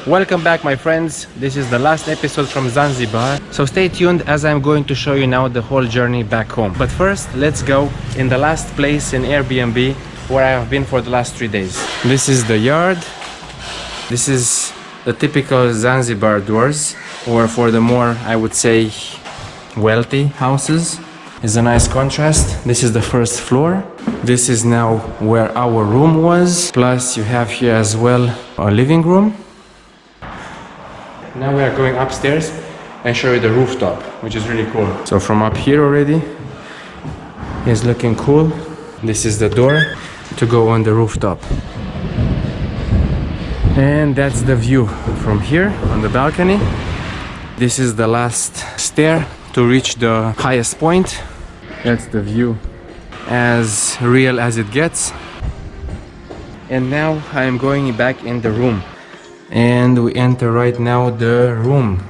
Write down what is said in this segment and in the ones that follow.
Welcome back, my friends. This is the last episode from Zanzibar, so stay tuned as I'm going to show you now the whole journey back home. But first, let's go in the last place in Airbnb where I have been for the last 3 days. This is the yard. This is the typical Zanzibar doors, or for the more, I would say, wealthy houses. It's a nice contrast. This is the first floor. This is now where our room was. Plus you have here as well a living room. Now we are going upstairs and show you the rooftop, which is really cool. So from up here already, it's looking cool. This is the door to go on the rooftop. And that's the view from here on the balcony. This is the last stair to reach the highest point. That's the view as real as it gets. And now I am going back in the room. And we enter right now the room.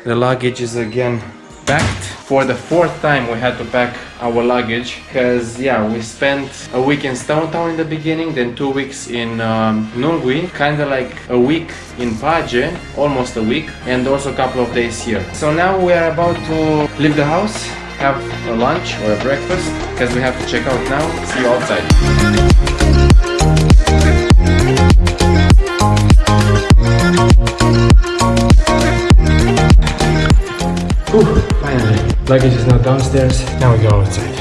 The luggage is again packed. For the 4th time we had to pack our luggage because we spent a week in Stone Town in the beginning, then 2 weeks in Nungwi, kind of like a week in Paje, almost a week, and also a couple of days here. So now we are about to leave the house, have a lunch or a breakfast because we have to check out now. See you outside. Finally, luggage is now downstairs. Now we go outside.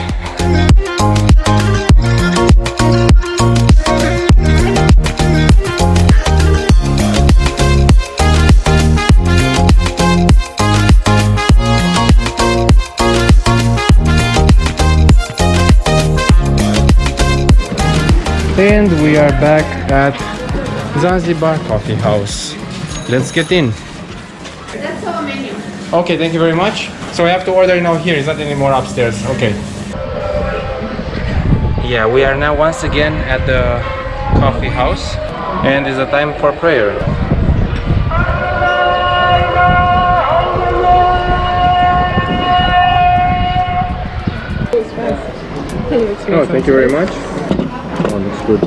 And we are back at Zanzibar Coffee House. Let's get in. That's our menu. Okay, thank you very much. So I have to order now here, it's not anymore upstairs. Okay. Yeah, we are now once again at the coffee house and it's a time for prayer. Oh, thank you very much. Oh, looks good.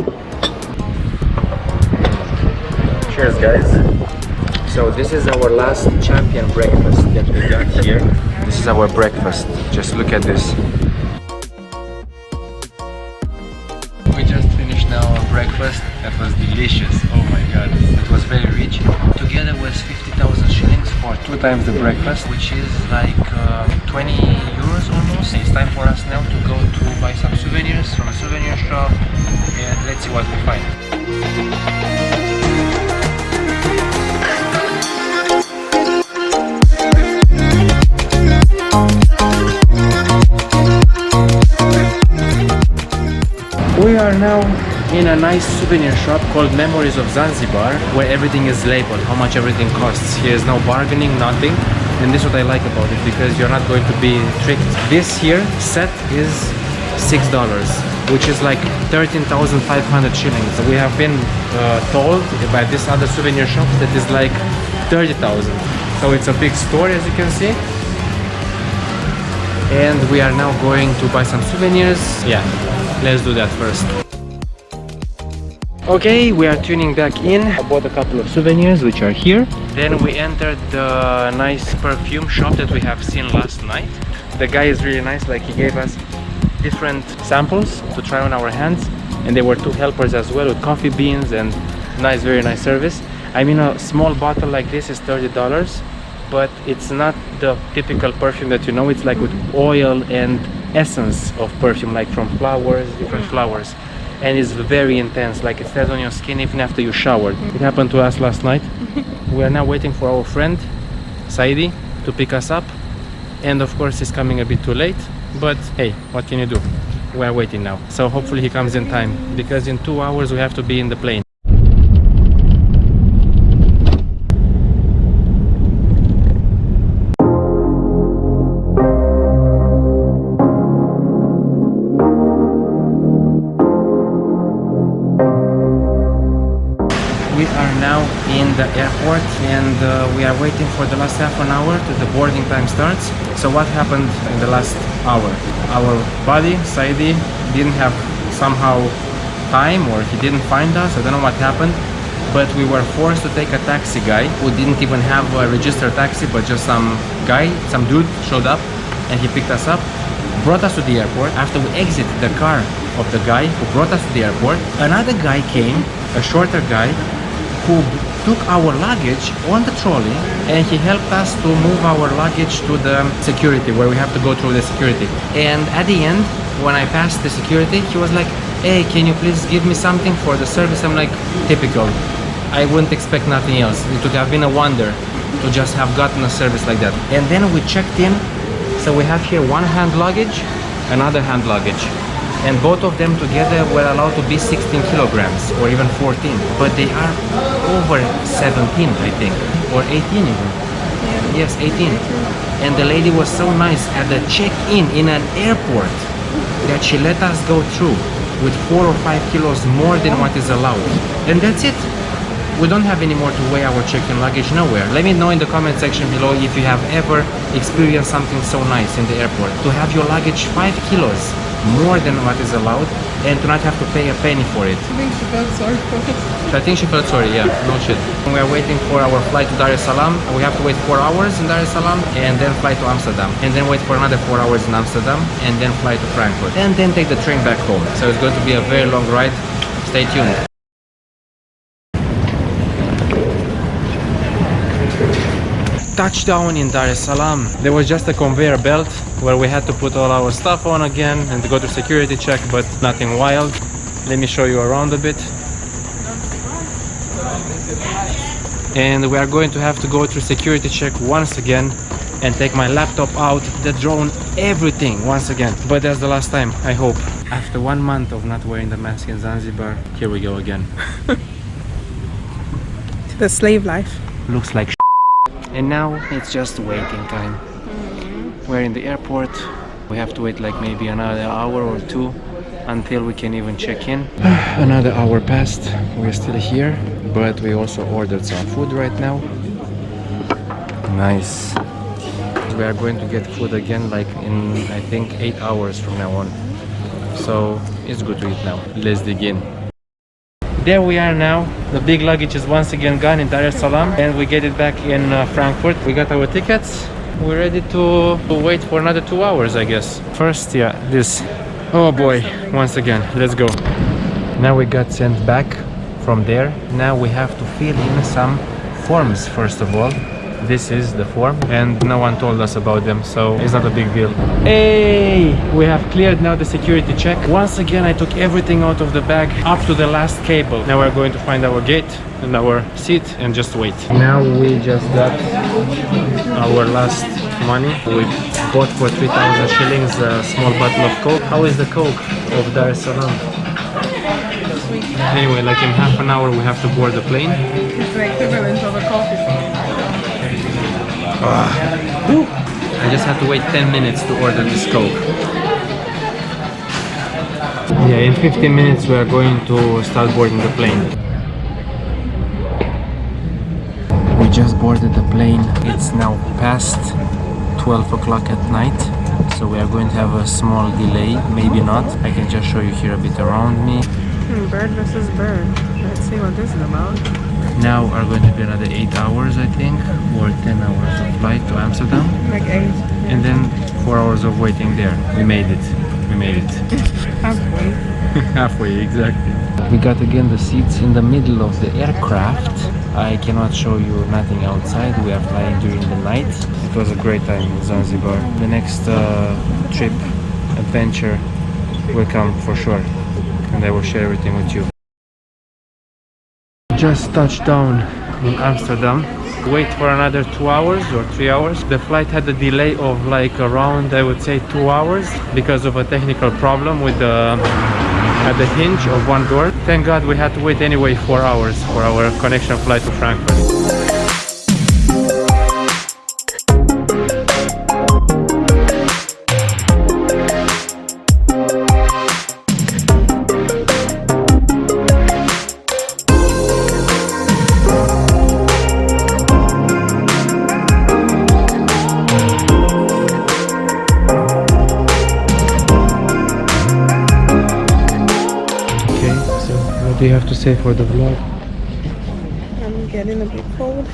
Cheers, guys. So this is our last champion breakfast that we got here. This is our breakfast. Just look at this. We just finished now our breakfast. That was delicious. Oh my god. It was very rich. Together was 50,000 shillings for 2 times the breakfast, which is like 20 euros almost. It's time for us now to go to buy some souvenirs from a souvenir shop and let's see what we find. We are now in a nice souvenir shop called Memories of Zanzibar, where everything is labeled, how much everything costs. Here is no bargaining, nothing. And this is what I like about it, because you're not going to be tricked. This here set is $6, which is like 13,500 shillings. We have been told by this other souvenir shop that is like 30,000. So it's a big store, as you can see. And we are now going to buy some souvenirs. Yeah. Let's do that first. Okay, we are tuning back in. I bought a couple of souvenirs which are here. Then we entered the nice perfume shop that we have seen last night. The guy is really nice, like he gave us different samples to try on our hands. And there were 2 helpers as well with coffee beans and nice, very nice service. I mean, a small bottle like this is $30, but it's not the typical perfume that you know. It's like with oil and essence of perfume, like from flowers, different flowers, and it's very intense, like it stays on your skin even after you showered. It happened to us last night. We are now waiting for our friend Saidi to pick us up, and of course he's coming a bit too late, but hey, what can you do? We are waiting now, so hopefully he comes in time, because in 2 hours we have to be in the plane. We are now in the airport and we are waiting for the last half an hour till the boarding time starts. So what happened in the last hour? Our buddy, Saidi, didn't have somehow time, or he didn't find us. I don't know what happened. but we were forced to take a taxi guy who didn't even have a registered taxi, but just some dude showed up and he picked us up, brought us to the airport. After we exited the car of the guy who brought us to the airport, another guy came, a shorter guy, who took our luggage on the trolley, and he helped us to move our luggage to the security where we have to go through the security. And at the end, when I passed the security, he was like, hey, can you please give me something for the service? I'm like, typical. I wouldn't expect nothing else. It would have been a wonder to just have gotten a service like that. And then we checked in. So we have here one hand luggage, another hand luggage, and both of them together were allowed to be 16 kilograms or even 14, but they are over 17, I think, or 18 even. Yes, 18. And the lady was so nice at the check-in in an airport that she let us go through with 4 or 5 kilos more than what is allowed. And that's it. We don't have any more to weigh our check-in luggage nowhere. Let me know in the comment section below if you have ever experienced something so nice in the airport. To have your luggage 5 kilos more than what is allowed and to not have to pay a penny for it. I think she felt sorry for us. I think she felt sorry, yeah, no shit. We are waiting for our flight to Dar-Es-Salaam. We have to wait 4 hours in Dar-Es-Salaam and then fly to Amsterdam. And then wait for another 4 hours in Amsterdam and then fly to Frankfurt. And then take the train back home. So it's going to be a very long ride. Stay tuned. Touchdown in Dar-Es-Salaam. There was just a conveyor belt where we had to put all our stuff on again and go to security check, but nothing wild. Let me show you around a bit. And we are going to have to go through security check once again and take my laptop out, the drone, everything once again. But that's the last time, I hope. After 1 month of not wearing the mask in Zanzibar, here we go again. The slave life. Looks like and now it's just waiting time. We're in the airport. We have to wait like maybe another hour or 2 until we can even check in. Another hour passed. We're still here, but we also ordered some food right now. Nice. We are going to get food again like in I think 8 hours from now on. So it's good to eat now. Let's dig in. There we are now. The big luggage is once again gone in Dar-Es-Salaam and we get it back in Frankfurt. We got our tickets. We're ready to wait for another 2 hours, I guess. First, yeah, this. Oh boy, once again, let's go. Now we got sent back from there. Now we have to fill in some forms first of all. This is the form and no one told us about them, so it's not a big deal. Hey, we have cleared now the security check. Once again, I took everything out of the bag up to the last cable. Now we're going to find our gate and our seat and just wait. Now we just got our last money. We bought for 3,000 shillings a small bottle of Coke. How is the Coke of Dar-Es-Salaam? Anyway, like in half an hour we have to board the plane. It's the equivalent of a coffee shop. I just had to wait 10 minutes to order this Coke. Yeah, in 15 minutes we are going to start boarding the plane. We just boarded the plane. It's now past 12 o'clock at night. So we are going to have a small delay, maybe not. I can just show you here a bit around me. Bird versus bird. Let's see what this is about. Now are going to be another 8 hours, I think, or 10 hours of flight to Amsterdam. Like 8. And then 4 hours of waiting there. We made it. We made it. Halfway. Halfway, exactly. We got again the seats in the middle of the aircraft. I cannot show you nothing outside. We are flying during the night. It was a great time in Zanzibar. The next trip, adventure, will come for sure. And I will share everything with you. Just touched down in Amsterdam. Wait for another 2 hours or 3 hours. The flight had a delay of like around, I would say, 2 hours because of a technical problem with the at the hinge of one door. Thank God we had to wait anyway 4 hours for our connection flight to Frankfurt. What do you have to say for the vlog? getting a bit cold.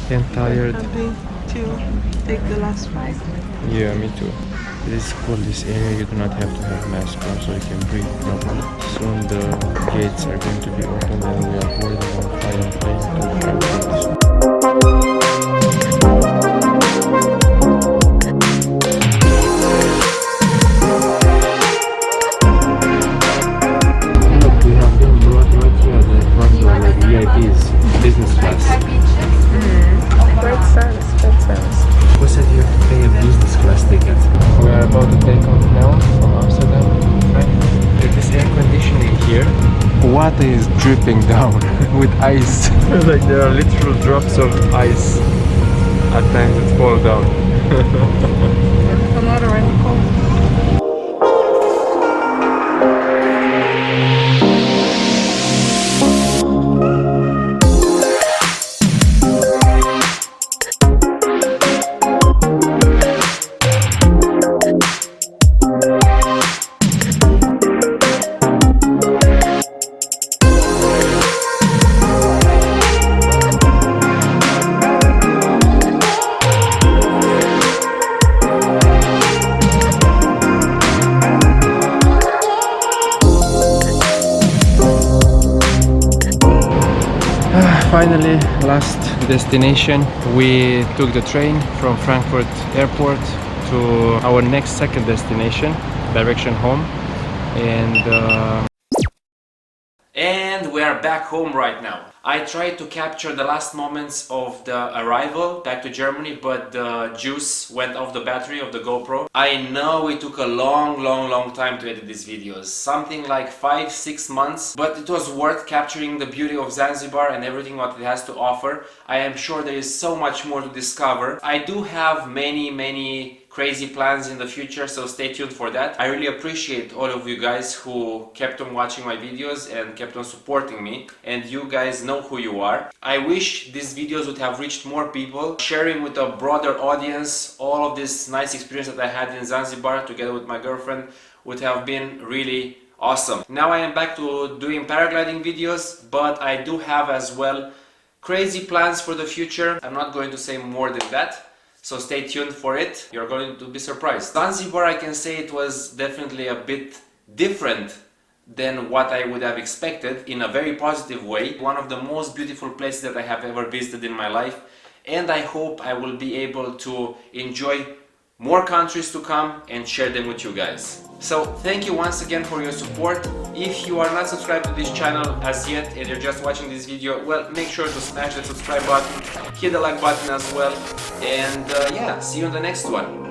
And tired. Happy to take the last flight. Yeah, me too. It is cool, this area. You do not have to have mask on, so you can breathe properly. Soon the gates are going to be open and we are boarding on final plane to Frankfurt. Look, we have been brought right here at the front door, like VIPs, business class. Great service, great service. Who said you have to pay a business class ticket? We are about to take off now from Amsterdam to Frankfurt. There is air conditioning here. Water is dripping down with ice. Like there are literal drops of ice. At times it falls down. I'm not already cold. Finally, last destination. We took the train from Frankfurt airport to our next second destination, direction home, and we are back home right now. I tried to capture the last moments of the arrival back to Germany, but the juice went off the battery of the GoPro. I know it took a long time to edit these videos, something like 5-6 months, but it was worth capturing the beauty of Zanzibar and everything what it has to offer. I am sure there is so much more to discover. I do have many crazy plans in the future, so stay tuned for that. I really appreciate all of you guys who kept on watching my videos and kept on supporting me, and you guys know who you are. I wish these videos would have reached more people, sharing with a broader audience all of this nice experience that I had in Zanzibar together with my girlfriend would have been really awesome. Now I am back to doing paragliding videos, but I do have as well crazy plans for the future. I'm not going to say more than that, so stay tuned for it. You're going to be surprised. Zanzibar, I can say it was definitely a bit different than what I would have expected, in a very positive way. One of the most beautiful places that I have ever visited in my life, and I hope I will be able to enjoy more countries to come and share them with you guys. So thank you once again for your support. If you are not subscribed to this channel as yet and you're just watching this video, well, make sure to smash that subscribe button, hit the like button as well, and yeah, see you in the next one.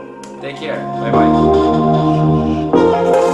Take care, bye bye.